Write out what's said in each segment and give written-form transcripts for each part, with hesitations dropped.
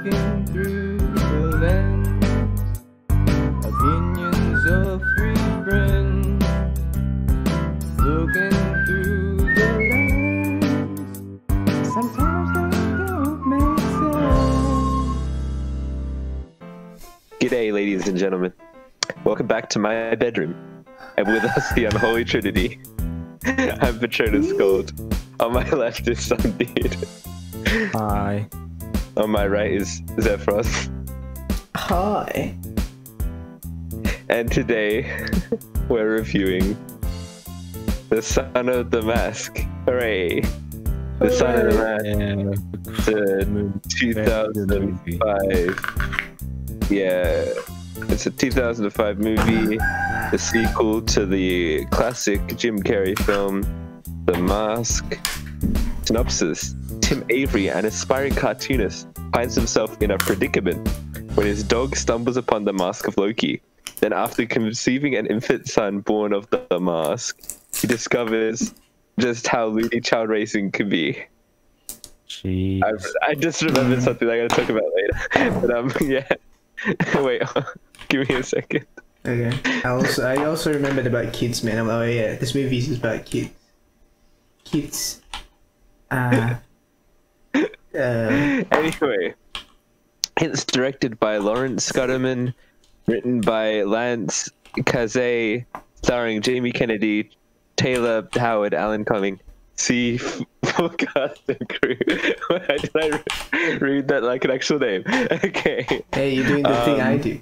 Looking through the lens, opinions of three friends. Looking through the lens, sometimes they don't make sense. G'day, ladies and gentlemen. Welcome back to my bedroom. And with us, the Unholy Trinity. I'm Patronus Gold. On my left is Sunbeard. Hi. On my right is Zephyros. Hi. And today, we're reviewing The Son of the Mask. Hooray! The Son of the Mask. The 2005. Yeah. It's a 2005 movie, the sequel to the classic Jim Carrey film, The Mask. Synopsis: Tim Avery, an aspiring cartoonist, finds himself in a predicament when his dog stumbles upon the mask of Loki. Then after conceiving an infant son born of the mask, he discovers just how loony child raising can be. Jeez. I just remembered something I'm going to talk about later. But yeah. Wait, give me a second. Okay. I also remembered about kids, man. I'm like, oh yeah, this movie is about kids. Kids. Anyway, it's directed by Lawrence Scudderman, written by Lance Kazay, starring Jamie Kennedy, Taylor Howard, Alan Cumming, C. Forecast and crew. Did I read that like an actual name? Okay. Hey, you're doing the thing I do.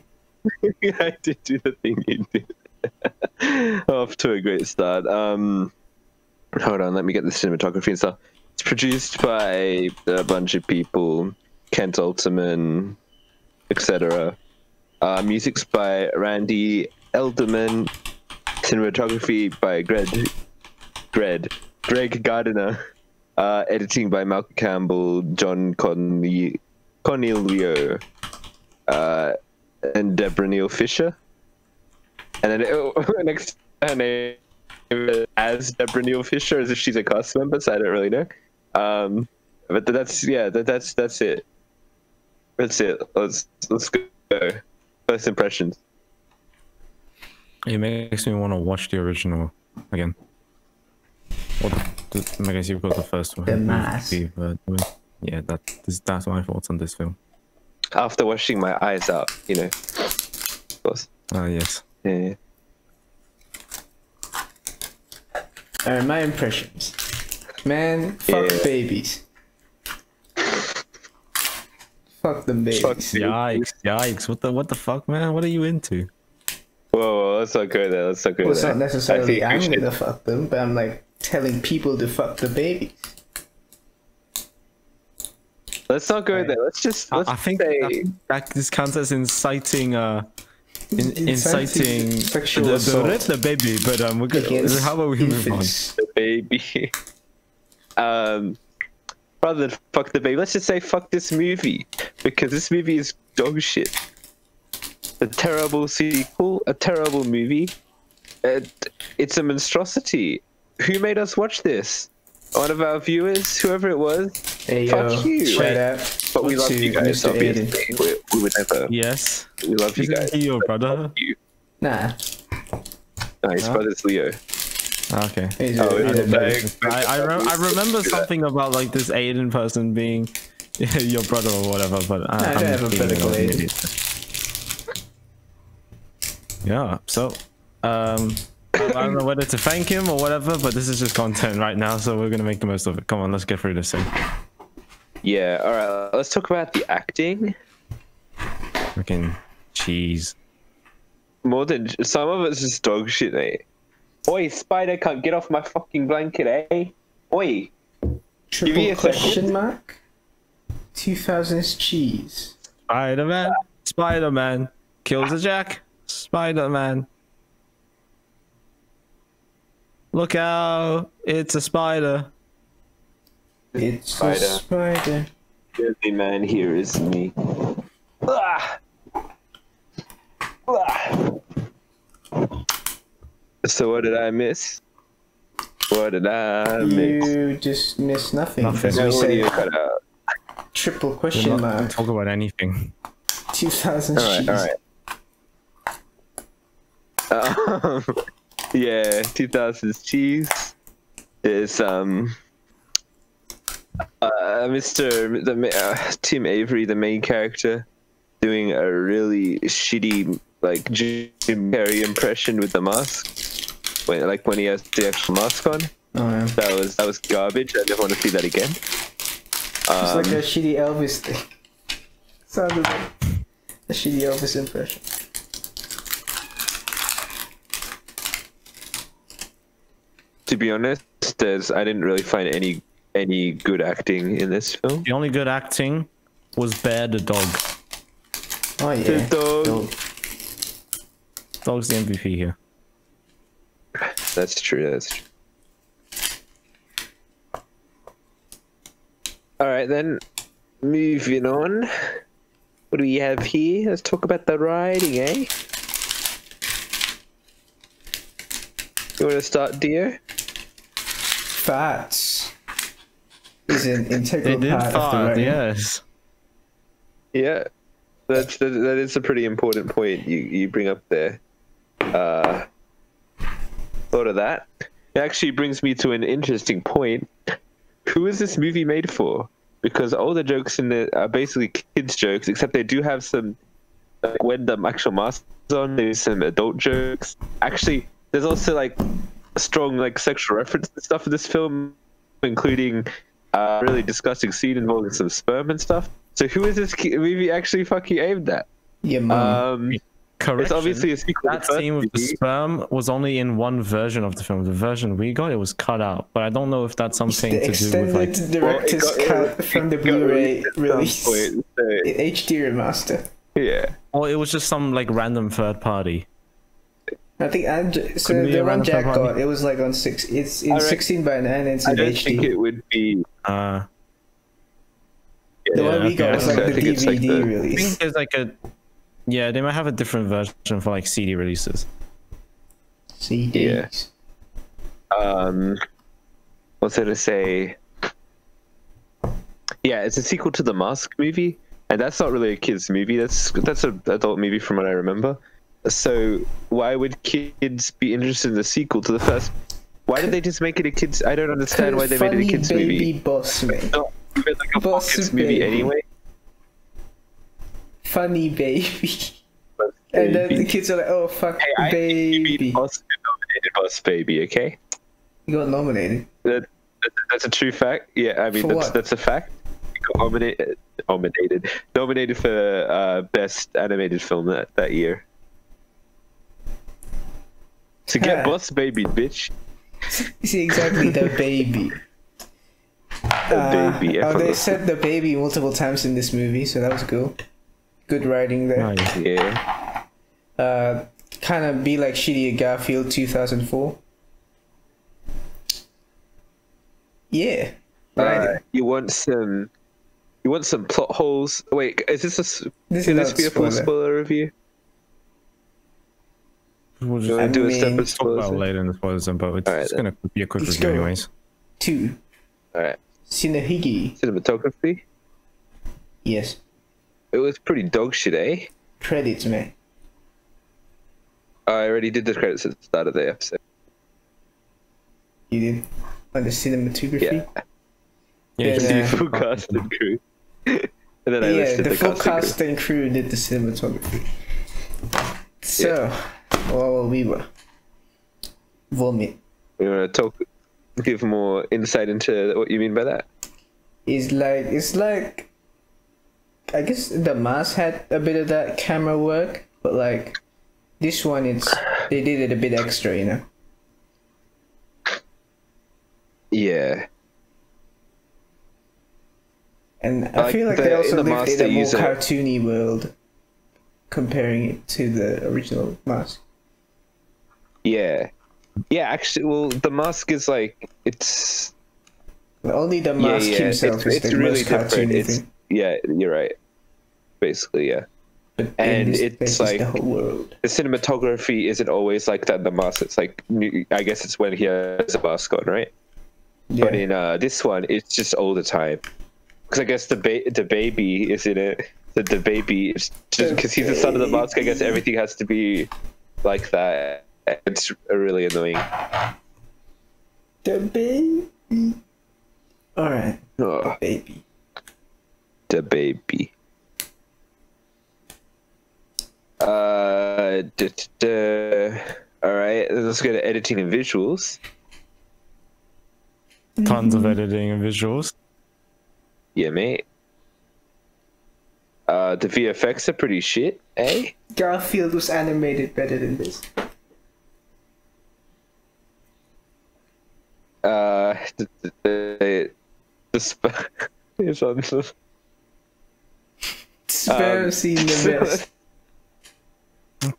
I did do the thing you did. Off to a great start. Hold on, let me get the cinematography and stuff. It's produced by a bunch of people, Kent Alterman, etc. Music's by Randy Elderman. Cinematography by Greg Gardiner. Editing by Malcolm Campbell, John Cornelio, and Deborah Neal Fisher. And then next her name as Deborah Neal Fisher, as if she's a cast member, so I don't really know. But that's it. That's it. Let's go. First impressions. It makes me want to watch the original again. Well, I guess you've got the first one. The Mask. But yeah, that's my thoughts on this film. After washing my eyes out, you know. Of course. Yes. Yeah. Alright, my impressions. Man, fuck babies. Fuck them babies. Yikes! What the fuck, man? What are you into? Whoa, let's not go there. Let's not go Well, there. it's not necessarily I'm gonna fuck them, but I'm like telling people to fuck the babies. Let's not go there. I think that this counts as inciting Inciting sexual assault. the baby, but we're good. How about we move on? The baby. Rather than fuck the baby, let's just say fuck this movie, because this movie is dog shit. A terrible sequel, a terrible movie. It's a monstrosity. Who made us watch this? One of our viewers, whoever it was. Hey, fuck you. Shout out. But we love you guys, Mr. obviously. We would never. Yes. We love you guys. Isn't he your brother? You. Nah. No, his brother's Leo. Okay. He's Oh, I remember something about like this Aiden person being your brother or whatever, but I don't have a political Aiden. Yeah, so I don't know whether to thank him or whatever, but this is just content right now, so we're gonna make the most of it. Come on, let's get through this thing. Yeah, alright, let's talk about the acting. Fucking cheese. More than some of it's just dog shit, mate. Oi, spider can't get off my fucking blanket, eh? Oi. Give me a question mark? 2000s cheese. Spider-Man kills a Jack. Spider-Man. Look out! It's a spider. It's a spider. The only man here is me. Ah! Ah! So what did I miss? What did I miss? You just missed nothing. Nothing. We No said, audio cut out. triple We're question not going mark. to talk about anything. 2000 All right, cheese. all right. Yeah, 2000s cheese is Tim Avery, the main character, doing a really shitty like Jim Carrey impression with the mask when he has the actual mask on. Oh, yeah. That was garbage. I never want to see that again. It's like a shitty Elvis thing. Sounded like a shitty Elvis impression. To be honest, I didn't really find any good acting in this film. The only good acting was Bear the dog. Oh yeah. The dog. Dog's the MVP here. That's true. All right, then. Moving on. What do we have here? Let's talk about the writing, eh? You want to start, dear? Farts is an integral They did part of the fart, writing. yes. Yeah, that is a pretty important point you bring up there. Thought of that. It actually brings me to an interesting point. Who is this movie made for? Because all the jokes in it are basically kids' jokes, except they do have some, like when the actual mask is on, there's some adult jokes. Actually, there's also like strong like sexual reference and stuff in this film, including a really disgusting scene involving some sperm and stuff. So who is this movie actually fucking aimed at? Your mum. Correction. It's obviously a sequel. That to the scene with the first movie. sperm was only in one version of the film. The version we got, it was cut out. But I don't know if that's something the to do extended with like. director's Well, it got- cut from the it got Blu-ray at some release. point, so, In HD remaster. yeah. Or it was just some like random third party. I think so. Could be The a one random Jack third party. got, it was like on 6. It's in I reckon- 16:9 and it's I in don't think HD. it would be. Uh, The Yeah, one we okay, got I was think- like I the think it's like DVD the- I release. think there's like a. Yeah, they might have a different version for like CD releases. CDs. What's I to say? Yeah, it's a sequel to the Mask movie, and that's not really a kids movie. That's an adult movie from what I remember. So why would kids be interested in the sequel to the first? Why did they just make it a kids? I don't understand why they made it a Funny kids baby movie. boss man. Not even like a Boss kids movie baby. anyway. Funny baby. And then the kids are like, oh fuck, Hey, I think you baby. mean Oscar-nominated Boss Baby, okay? You got nominated. That's a true fact. Yeah, I mean For what? that's a fact. He got nominated for best animated film that year. To get Huh. Boss Baby, bitch. You see exactly the baby. Baby. Oh, they said the baby multiple times in this movie, so that was cool. Good writing there. Nice. Yeah. Kind of be like shitty Garfield 2004. Yeah. You want some plot holes? Wait, is this This can is this not be a full spoiler. spoiler review? We'll You just want to do a mean- separate talk about it spoiler? later in the spoilers, but it's Alright, gonna be a quick Let's review go. anyways. 2. All right. Sinahigi. Cinematography. Yes. It was pretty dog shit, eh? Credits, man. I already did the credits at the start of the episode. You did. On the cinematography. Yeah. Yeah, The yeah. full cast and crew. And then I Yeah, listed the the full cast and cast and crew did the cinematography. So, while we were vomit crew. You want to give more insight into what you mean by that? it's like I guess the mask had a bit of that camera work, but like this one, they did it a bit extra, you know. Yeah. And I Like feel like the- they in also the lived mask in they a more use it- cartoony world, comparing it to the original mask. Yeah. Yeah, actually, well, the mask is like, it's... Only the mask himself is it's the really most different. cartoony It's, thing. yeah, you're right. Basically, yeah. But in and this it's case, like- the whole world. The cinematography isn't always like that in the mask. It's like, I guess it's when he has a mask on, right? Yeah. But in this one, it's just all the time. because I guess the baby is in it. The baby, just because he's the son of the mask, I guess everything has to be like that. It's really annoying. The baby. All right. Oh, Baby. the baby. All right, let's go to editing and visuals. Tons of editing and visuals. Yeah, mate. The VFX are pretty shit, eh? Garfield was animated better than this. The is on the Sparrow scene the best.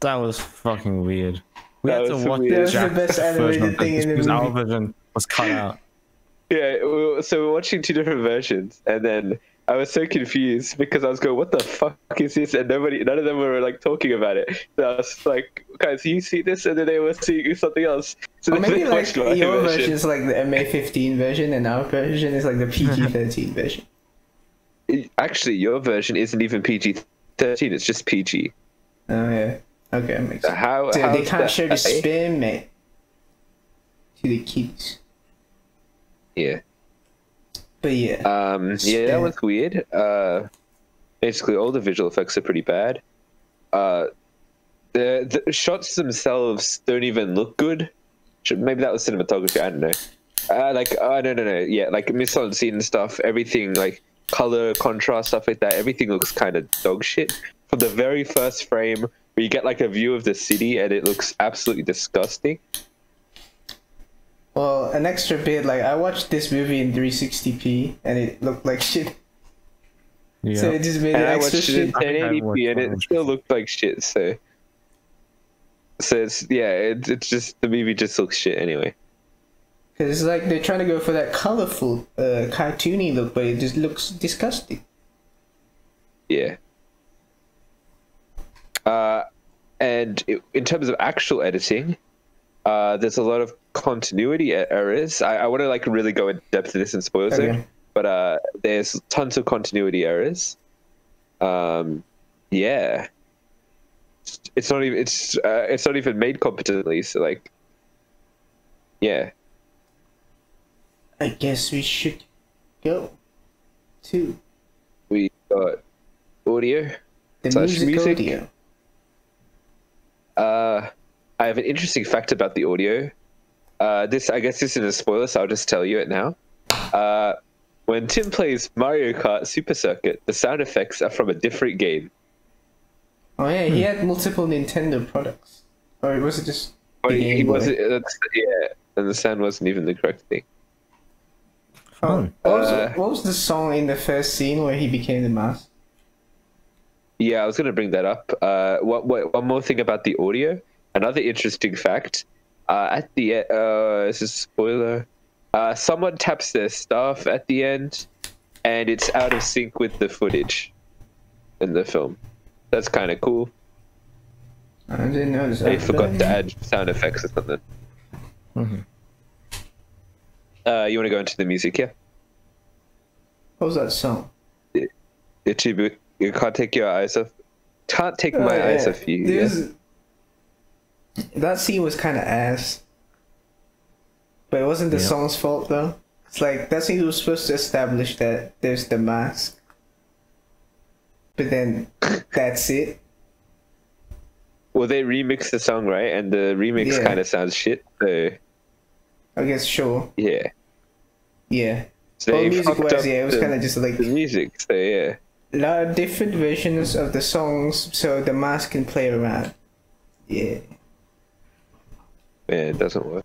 That was fucking weird. We That had to was watch weird. the That was the Jack best version animated of thing this in the because our movie. version was cut out. Yeah, so we're watching two different versions, and then I was so confused because I was going, "What the fuck is this?" And none of them were like talking about it. So I was like, "Guys, you see this?" And then they were seeing something else. So Or then maybe they like watched my your version is like the MA15 version and our version is like the PG-13 version. Actually, your version isn't even PG-13; it's just PG. Oh yeah. Okay, that makes sense. How? So they how's can't that, show the eh? sperm, mate. To the kids. Yeah. But yeah. Yeah, that was weird. Basically, all the visual effects are pretty bad. The shots themselves don't even look good. Maybe that was cinematography. I don't know. No. Yeah, like miss on scene and stuff. Everything like color, contrast, stuff like that. Everything looks kind of dog shit. From the very first frame, where you get like a view of the city, and it looks absolutely disgusting. Well, an extra bit, like I watched this movie in 360p and it looked like shit. Yeah. So it just made And it I extra watched it in shit. 1080p, and it still looked like shit. So it's just the movie just looks shit anyway. Because it's like they're trying to go for that colorful, cartoony look, but it just looks disgusting. Yeah. And in terms of actual editing, there's a lot of continuity errors. I want to like really go in depth to this and spoil Okay. it, but there's tons of continuity errors. Yeah. It's not even made competently. So like, yeah. I guess we should go to We got audio. the Slash music. audio. I have an interesting fact about the audio. I guess this is a spoiler, so I'll just tell you it now. When Tim plays Mario Kart Super Circuit, the sound effects are from a different game. Oh yeah, he had multiple Nintendo products. Or was it just Or the he Game Boy? wasn't. Yeah, and the sound wasn't even the correct thing. Fun. What was the song in the first scene where he became the mask? Yeah, I was going to bring that up. One more thing about the audio. Another interesting fact. At the end, this is a spoiler. Someone taps their staff at the end, and it's out of sync with the footage in the film. That's kind of cool. I didn't notice that. They forgot to add sound effects or something. Mm-hmm. You want to go into the music, yeah? What was that song? Ichibu, you can't take your eyes off. Can't take my eyes off you. Yeah? That scene was kind of ass. But it wasn't the Yeah. song's fault though. It's like that scene was supposed to establish that there's the mask. But then that's it. Well, they remixed the song, right? And the remix Yeah. kind of sounds shit. So I guess sure. yeah. Yeah. So Well, they music fucked wise, up yeah, it was kind of just like the music. So yeah. a lot of different versions of the songs so the mask can play around. Yeah. Yeah, it doesn't work.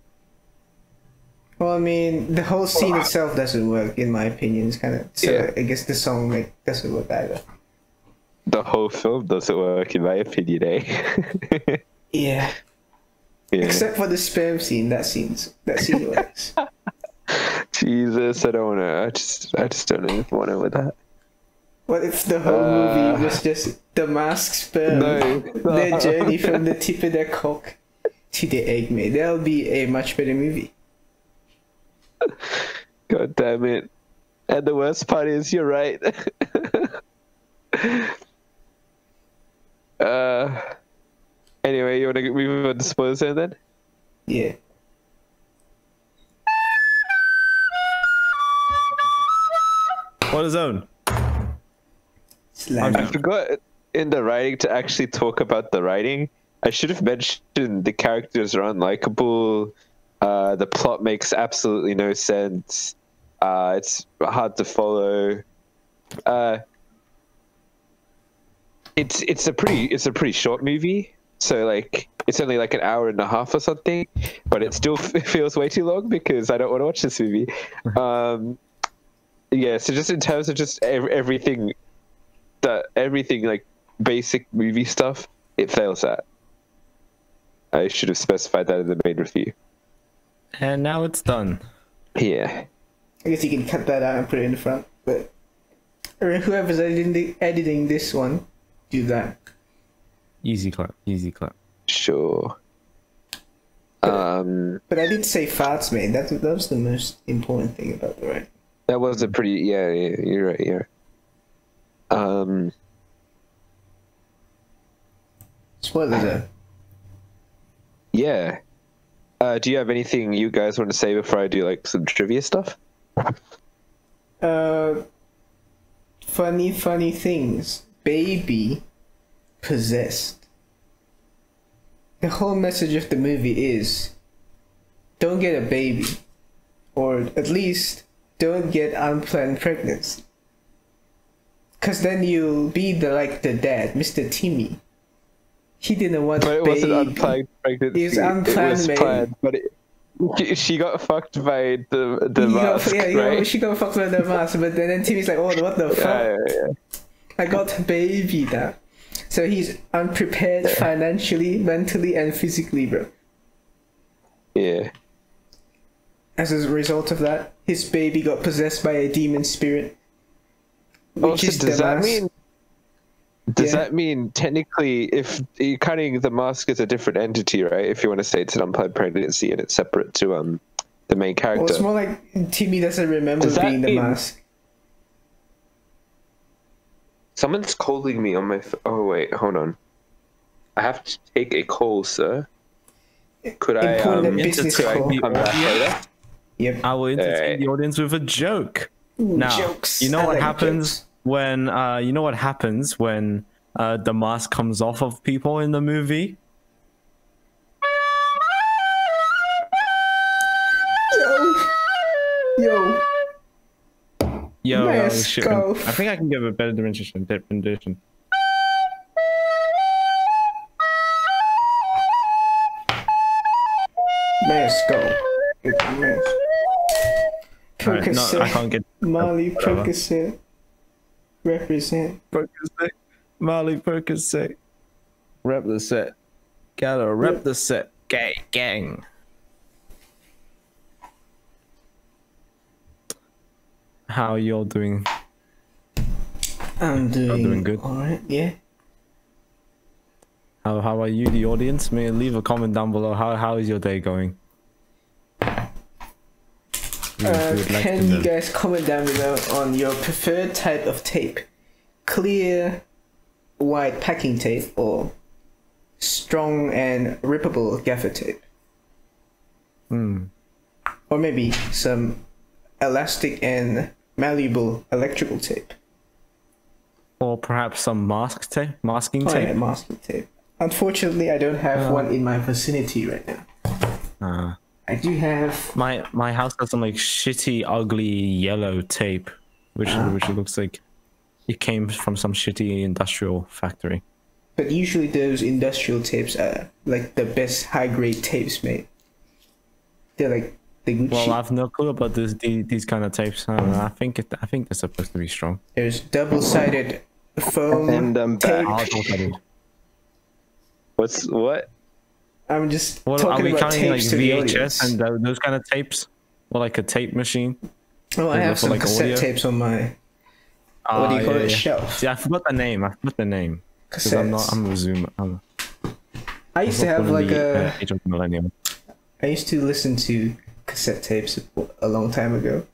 Well, I mean, the whole scene itself doesn't work, in my opinion. It's kind of so. Yeah. I guess the song doesn't work either. The whole film doesn't work, in my opinion, eh? Yeah. Yeah. Except for the sperm scene. That scene works. Jesus, I don't want to. I just don't even want to with that. What if the whole movie was just the mask sperm? No. Their journey from the tip of their cock to the egg, mate. That'll be a much better movie. God damn it. And the worst part is, you're right. Anyway, you want to move on to spoilers then? Yeah. Spoiler zone. Slam. I forgot in the writing to actually talk about the writing. I should have mentioned the characters are unlikable. The plot makes absolutely no sense. It's hard to follow. It's a pretty short movie. So like it's only like an hour and a half or something, but it still feels way too long because I don't want to watch this movie. Yeah, so just in terms of just everything like basic movie stuff, it fails at. I should have specified that in the main review. And now it's done. Yeah. I guess you can cut that out and put it in the front, but whoever's editing this one, do that. Easy clap, easy clap. Sure. But I did say farts, man. That was the most important thing about the writing. That was a pretty yeah, you're right, yeah. Spoiler zone. Yeah. Do you have anything you guys want to say before I do like some trivia stuff? Funny things. Baby possessed. The whole message of the movie is don't get a baby, or at least don't get unplanned pregnancy, because then you'll be the dad, Mr. Timmy. He didn't want But it baby. wasn't unplanned pregnancy. It was unplanned, it was man. planned, but she got fucked by the mask, right? She got fucked by the mask, but then Timmy's like, oh, what the fuck? Yeah. I got a baby now. So he's unprepared financially, mentally, and physically, bro. Yeah. As a result of that, his baby got possessed by a demon spirit. Which Also, is does the that mask. mean? Does that mean technically, if you're cutting the mask as a different entity, right? If you want to say it's an unplanned pregnancy and it's separate to the main character. Well, it's more like Timmy doesn't remember Does that being the mean- mask. Someone's calling me on my. Oh wait, hold on. I have to take a call, sir. Could I? Important business could I call. come back later? Yep. I will entertain Alright. the audience with a joke. Ooh, Now, jokes. you know I what like happens jokes. when the mask comes off of people in the movie? Yo. Yo, Mask shit. off. I think I can give a better rendition. Mask go. It's a mask. Alright, no, I can't get Molly whatever. Percocet. Represent. Percocet. Molly Percocet. Rep the set. Gotta rep the set. Gang. How y'all doing? I'm doing good. Alright, yeah. How are you, the audience? May leave a comment down below. How is your day going? We would like to Can you know. guys comment down below on your preferred type of tape? Clear, white packing tape, or strong and rippable gaffer tape? Or maybe some elastic and malleable electrical tape? Or perhaps some masking Oh, tape. yeah, masking tape. Unfortunately, I don't have one in my vicinity right now. I do have... My house has some like shitty, ugly yellow tape, which looks like it came from some shitty industrial factory. But usually those industrial tapes are like the best high-grade tapes made. They're like the good Well, shit. I've no clue about these kind of tapes. I don't know. I think they're supposed to be strong. There's double-sided foam And I'm tape. back. I'll talk about it. What? I'm just What are talking we about counting like tapes to the VHS audience. and those kind of tapes? Or like a tape machine? Oh, I Is it have for, some like, cassette audio? tapes on my what do you call it? Shelf. See, I forgot the name. Because I'm a Zoom. I used to have like a. age of millennium. I used to listen to cassette tapes a long time ago.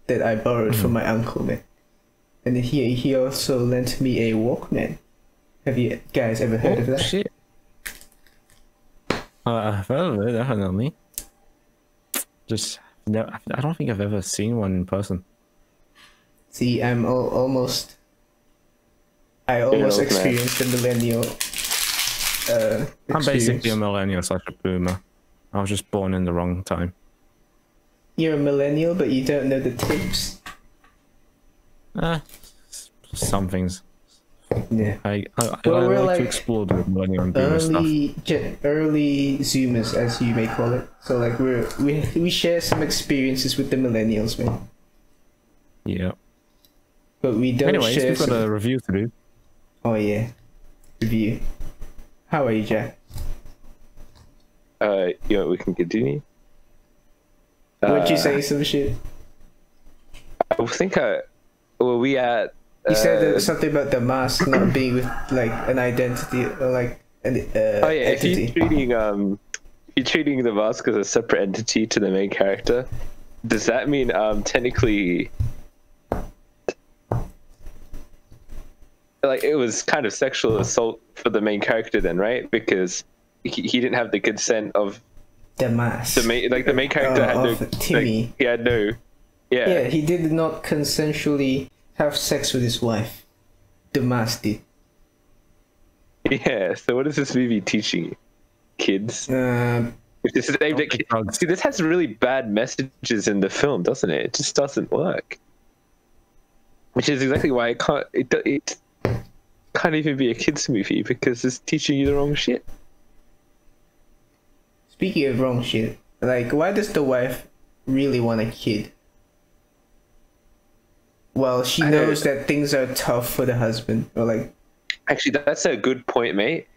that I borrowed from my uncle, man. And he also lent me a Walkman. Have you guys ever heard of that? Shit. I've heard of it, definitely. Just no, I don't think I've ever seen one in person. See, I'm almost. I almost old man. experienced the millennial. I'm basically a experience. millennial slash a boomer. I was just born in the wrong time. You're a millennial, but you don't know the tips. Some things. Yeah. I Well, we're like like to explore the millennial and boomer stuff. Early Zoomers, as you may call it. So like we share some experiences with the millennials, man. Yeah. But we don't Anyways, share. we've got some... a review to do. Oh yeah, review. How are you, Jack? You know, we can continue. Would you say some shit? I think well, we at. You said something about the mask not being with like an identity or like an Oh yeah, if entity. you're treating the mask as a separate entity to the main character, does that mean technically, like, it was kind of sexual assault for the main character then, right? Because he didn't have the consent of The mask. the main character had no, of Timmy. like, he had no, Yeah, he did not consensually have sex with his wife. The mask did. Yeah. So what is this movie teaching you, kids? If this is aimed at kids, drugs. see, this has really bad messages in the film, doesn't it? It just doesn't work. Which is exactly why it can't even be a kids movie, because it's teaching you the wrong shit. Speaking of wrong shit, like, why does the wife really want a kid? Well, she knows that things are tough for the husband, or like. Actually, that's a good point, mate.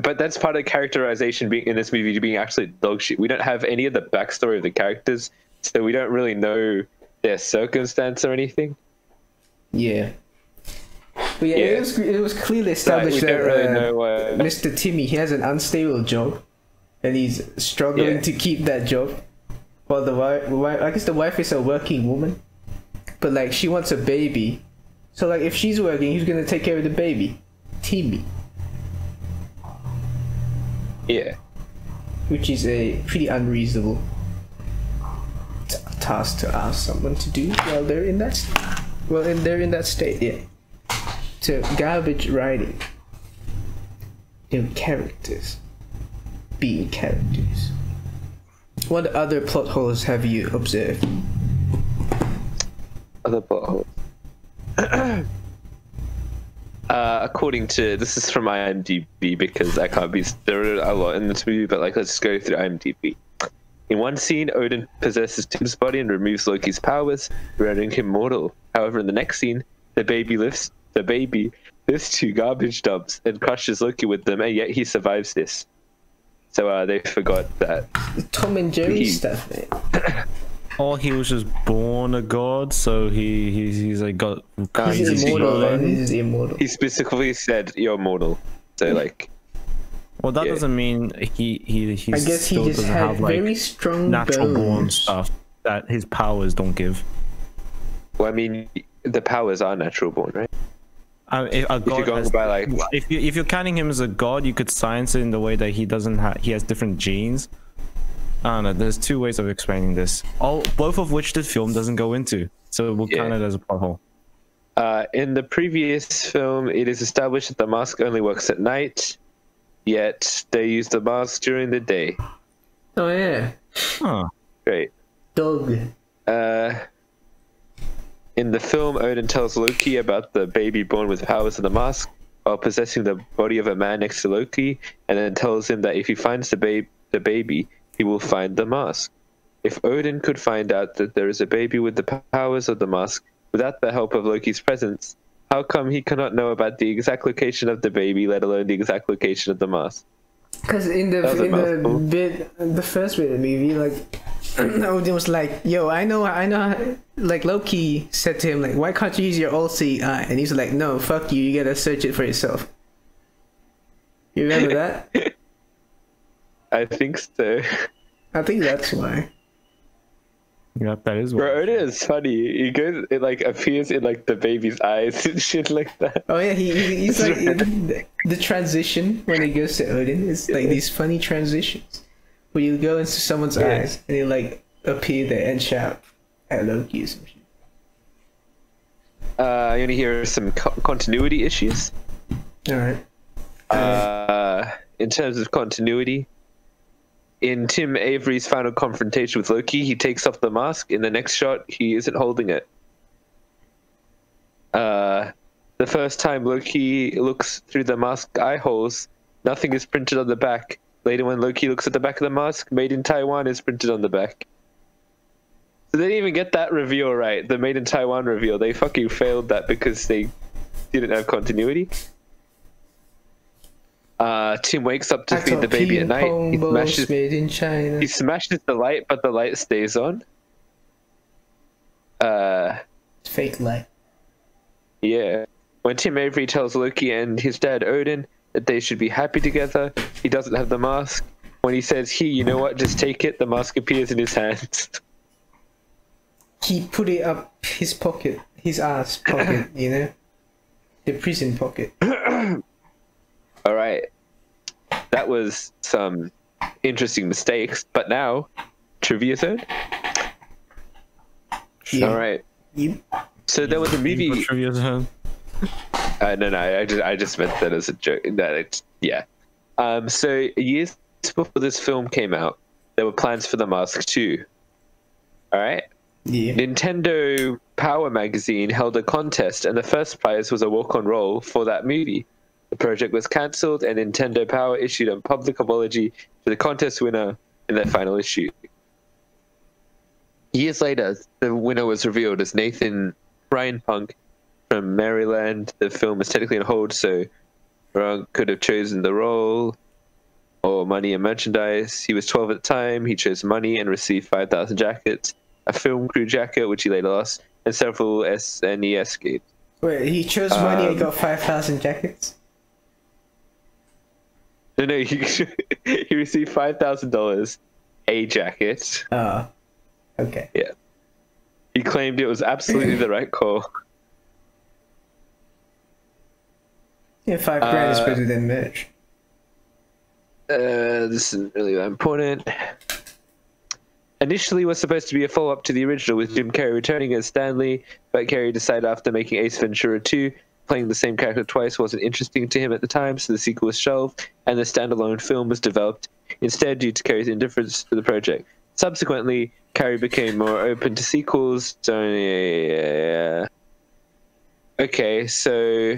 But that's part of characterization being in this movie being actually dog shit. We don't have any of the backstory of the characters, so we don't really know their circumstance or anything. Yeah. But yeah, Yeah. it was clearly We established don't that really know. Mr. Timmy, he has an unstable job, and he's struggling Yeah. to keep that job. While the wife, I guess the wife is a working woman, but like she wants a baby, so like if she's working, who's gonna take care of the baby? Timmy, Yeah. which is a pretty unreasonable task to ask someone to do while they're in that. They're in that state, yeah. So garbage writing. Characters. Being characters. What other plot holes have you observed? Other plot holes. According to, this is from IMDb, because I can't be, there are a lot in this movie, but like, let's go through IMDb. In one scene, Odin possesses Tim's body and removes Loki's powers, rendering him mortal. However, in the next scene, the baby lifts two garbage dumps and crushes Loki with them, and yet he survives this. So they forgot that. Tom and Jerry stuff, man. Or he was just born a god, so he's like got He's crazy immortal, blood. man. He's immortal. He specifically said you're mortal. So like, Well, that Yeah. doesn't mean he I guess he still just doesn't had have like very strong natural born bones. stuff that his powers don't give. well, I mean, the powers are natural born, right? If a If you're god going has, by like, if you're counting him as a god, you could science it in the way that he doesn't have. He has different genes. I don't know. There's two ways of explaining this. Both of which the film doesn't go into. So we'll count it as a plot hole. in the previous film, it is established that the mask only works at night, yet they use the mask during the day. Oh yeah, Huh. Great. dog. In the film, Odin tells Loki about the baby born with powers of the mask while possessing the body of a man next to Loki, and then tells him that if he finds the baby, he will find the mask. If Odin could find out that there is a baby with the powers of the mask without the help of Loki's presence, how come he cannot know about the exact location of the baby, let alone the exact location of the mask? Because in the That was a mouthful. the first bit of the movie, like Odin was like, "Yo, I know." Like Loki said to him, like, "Why can't you use your all-seeing eye?" And he's like, "No, fuck you. You gotta search it for yourself." You remember that? I think so. I think that's why. Yep, that is Bro, what. it is funny. He goes, it like appears in like the baby's eyes and shit like that. Oh yeah, he's like the transition when he goes to Odin is like these funny transitions where you go into someone's eyes and you like appear there and shout at Loki or some shit. You want to hear some continuity issues? All right. In terms of continuity, in Tim Avery's final confrontation with Loki, he takes off the mask. In the next shot, he isn't holding it. The first time Loki looks through the mask eye holes, nothing is printed on the back. Later, when Loki looks at the back of the mask, "Made in Taiwan" is printed on the back. So they didn't even get that reveal right. The "Made in Taiwan" reveal, they fucking failed that because they didn't have continuity. Tim wakes up to feed the baby at night. Made in China. He smashes the light, but the light stays on. Fake light. Yeah. When Tim Avery tells Loki and his dad Odin that they should be happy together, he doesn't have the mask. When he says, "Here, you know what? Just take it," the mask appears in his hands. He put it up his pocket, his ass pocket, you know, the prison pocket. All right. That was some interesting mistakes, but now, trivia zone. Yeah. All right. You So there was a movie. Trivia zone. No, I just meant that as a joke. That it's yeah. So years before this film came out, there were plans for The Mask 2. All right. yeah. Nintendo Power magazine held a contest, and the first prize was a walk-on role for that movie. The project was cancelled, and Nintendo Power issued a public apology to the contest winner in their final issue. Years later, the winner was revealed as Nathan Ryan Punk from Maryland. The film is technically on hold, so Ryan could have chosen the role or money and merchandise. He was 12 at the time. He chose money and received 5,000 jackets, a film crew jacket, which he later lost, and several SNES games. Wait, he chose money and got 5,000 jackets? No, he received $5,000, a jacket. Oh, okay. Yeah. He claimed it was absolutely the right call. Yeah, 5 grand is better than merch. This isn't really that important. Initially was supposed to be a follow-up to the original with Jim Carrey returning as Stanley, but Carrey decided after making Ace Ventura 2, playing the same character twice wasn't interesting to him at the time, so the sequel was shelved, and the standalone film was developed instead due to Carrey's indifference to the project. Subsequently, Carrey became more open to sequels. So, yeah. Okay, so...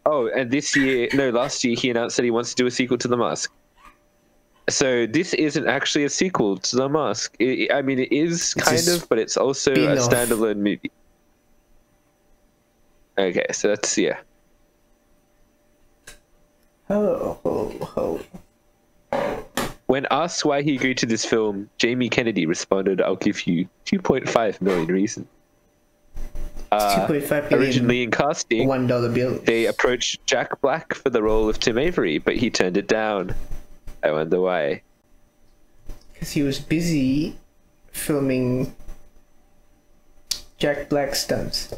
Oh, and last year he announced that he wants to do a sequel to The Mask. So this isn't actually a sequel to The Mask. I mean, it is kind of, but it's also a standalone movie. Okay, so that's, yeah. When asked why he agreed to this film, Jamie Kennedy responded, "I'll give you 2.5 million reasons." 2.5 million. Originally in casting, $1 bill. they approached Jack Black for the role of Tim Avery, but he turned it down. I wonder why. Because he was busy filming Jack Black stunts.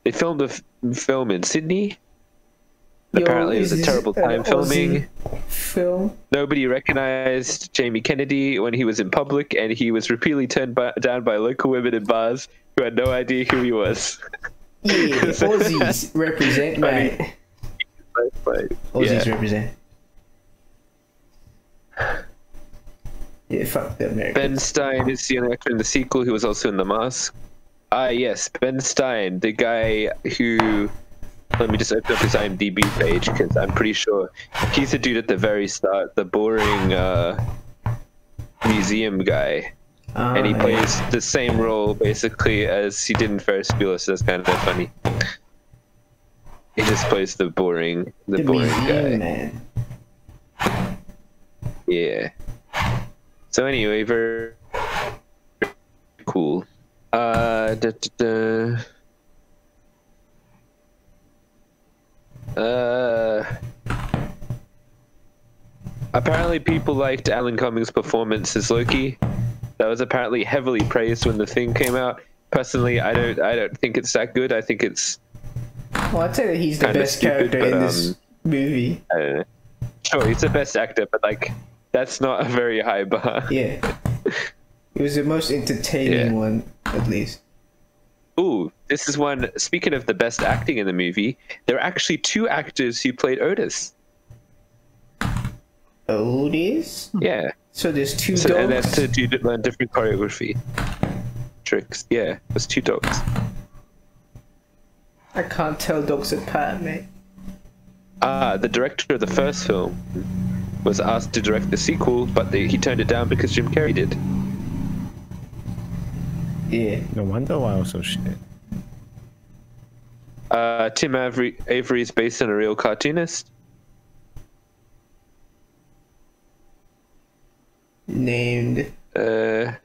They filmed a film in Sydney. Apparently, it was a terrible time filming. Film. Nobody recognized Jamie Kennedy when he was in public, and he was repeatedly turned down by local women in bars who had no idea who he was. Yeah, Aussies represent, mate. Aussies represent. Yeah, fuck the Americans. Ben Stein is the only actor in the sequel who was also in The Mask. Yes, Ben Stein, the guy who... Let me just open up his IMDb page, because I'm pretty sure he's the dude at the very start, the boring museum guy. And he plays the same role, basically, as he did in Ferris Bueller, so that's kind of funny. He just plays the boring guy. Man. Yeah. So anyway, very cool. Apparently, people liked Alan Cummings' performance as Loki. That was apparently heavily praised when the thing came out. Personally, I don't think it's that good. I think it's Well, I'd say that he's the kinda best stupid, character but, in this movie. I don't know. Sure, he's the best actor, but like that's not a very high bar. Yeah. He was the most entertaining Yeah. one, at least. Ooh, this is one. Speaking of the best acting in the movie, there are actually 2 actors who played Otis. Otis? Yeah. So there's 2 So, and dogs? that's to do learn different choreography tricks. Yeah, there's 2 dogs. I can't tell dogs apart, mate. The director of the first film was asked to direct the sequel, but he turned it down because Jim Carrey did. Yeah. No wonder why I was so shit. Tim Avery is based on a real cartoonist. Named. In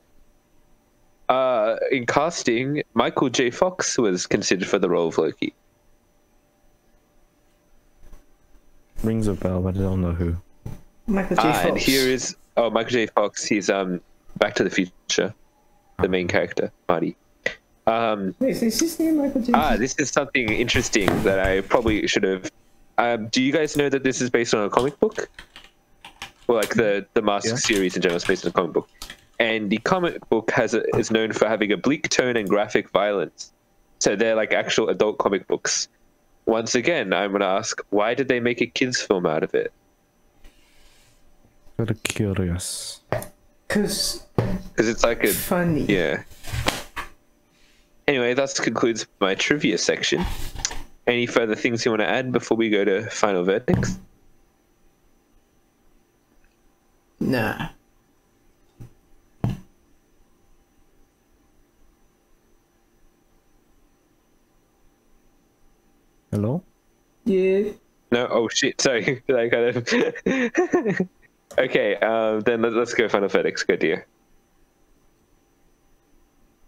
casting, Michael J. Fox was considered for the role of Loki. Rings a bell, but I don't know who. Michael J. Fox. And here is Michael J. Fox. He's Back to the Future, the main character, Marty. Wait, is this his name, Michael J. Fox? This is something interesting that I probably should have. Do you guys know that this is based on a comic book? Well, like the Mask series in general is based on a comic book. And the comic book is known for having a bleak tone and graphic violence. So they're like actual adult comic books. Once again, I'm going to ask, why did they make a kids film out of it? Very curious. Because Because it's like a... funny. Yeah. Anyway, that concludes my trivia section. Any further things you want to add before we go to final verdicts? Nah. Hello? Yeah. No? Oh shit, sorry. I kind of... Okay, then let's go final verdicts. Go, dear.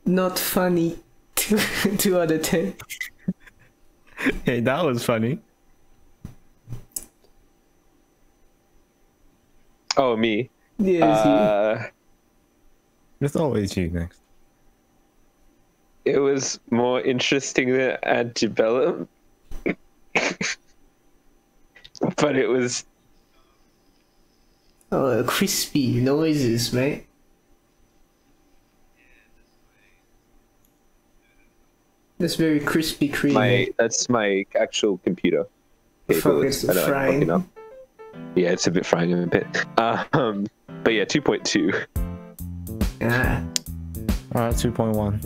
Not funny. 2 out of 10. Hey, that was funny. Oh, me. Yes, It's always you next. It was more interesting than Antebellum. But it was... Oh, crispy noises, mate. That's very crispy creamy. That's my actual computer. Fuck, it's I don't like frying. fucking up. Yeah, it's a bit frying a bit. But yeah, 2.2. Ah, Alright, 2.1.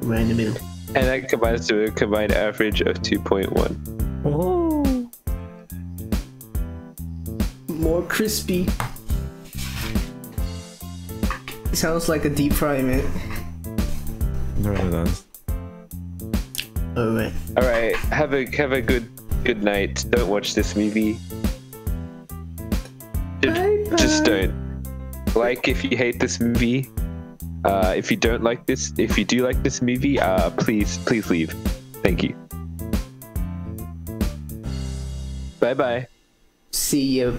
right in the middle. And that combines to a combined average of 2.1. Oh. More crispy. Sounds like a deep fry, mate. It really does. Alright. All right, have a good night. Don't watch this movie. Just don't. Like if you hate this movie. If you don't like this, if you do like this movie, please leave. Thank you. Bye bye. See ya.